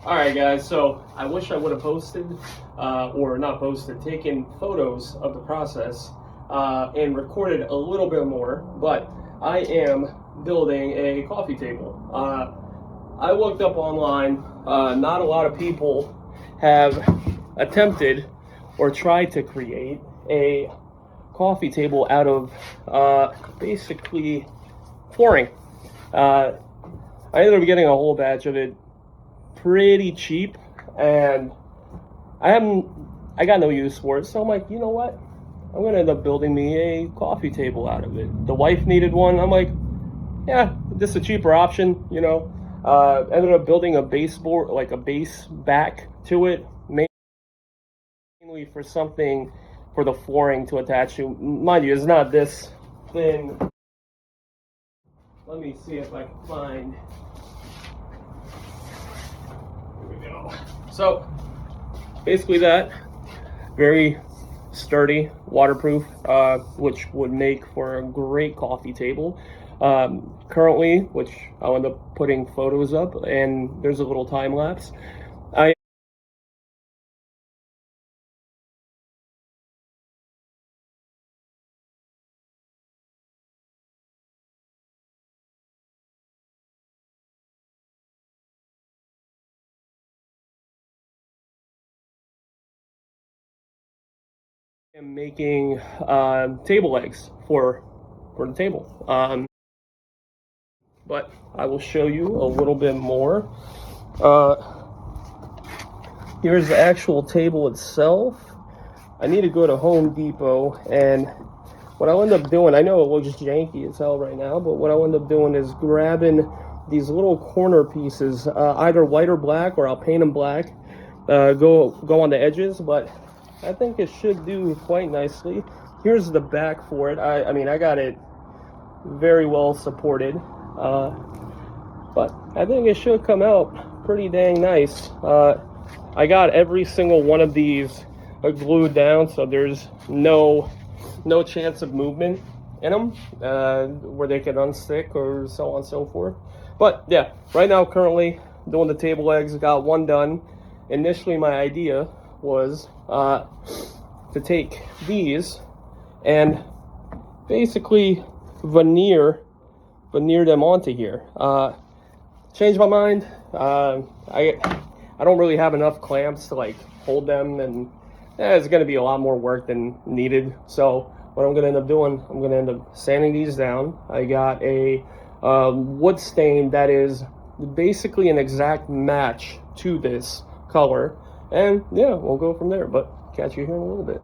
All right, guys, so I wish I would have posted, taken photos of the process and recorded a little bit more, but I am building a coffee table. I looked up online, not a lot of people have attempted or tried to create a coffee table out of basically flooring. I ended up getting a whole batch of it pretty cheap, and I got no use for it, so I'm like, you know what, I'm gonna end up building me a coffee table out of it. The wife needed one. I'm like, yeah, this is a cheaper option, you know. Ended up building a baseboard, like a base back to it, mainly for something for the flooring to attach to. Mind you, it's not this thin. Let me see if I can find. Here we go. So basically that, very sturdy, waterproof, which would make for a great coffee table. Currently, which I'll end up putting photos up, and there's a little time lapse. I am making table legs for the table. But I will show you a little bit more. Here's the actual table itself. I need to go to Home Depot, and what I'll end up doing, I know it looks janky as hell right now, but what I'll end up doing is grabbing these little corner pieces, either white or black, or I'll paint them black, go on the edges, but I think it should do quite nicely. Here's the back for it. I mean, I got it very well supported, but I think it should come out pretty dang nice. I got every single one of these glued down, so there's no chance of movement in them, where they can unstick or so on and so forth. But yeah, right now currently doing the table legs, got one done. Initially my idea was to take these and basically veneer them onto here. Changed my mind. I don't really have enough clamps to like hold them, and it's going to be a lot more work than needed. So what I'm going to end up doing, I'm going to end up sanding these down. I got a wood stain that is basically an exact match to this color, and yeah, we'll go from there. But catch you here in a little bit.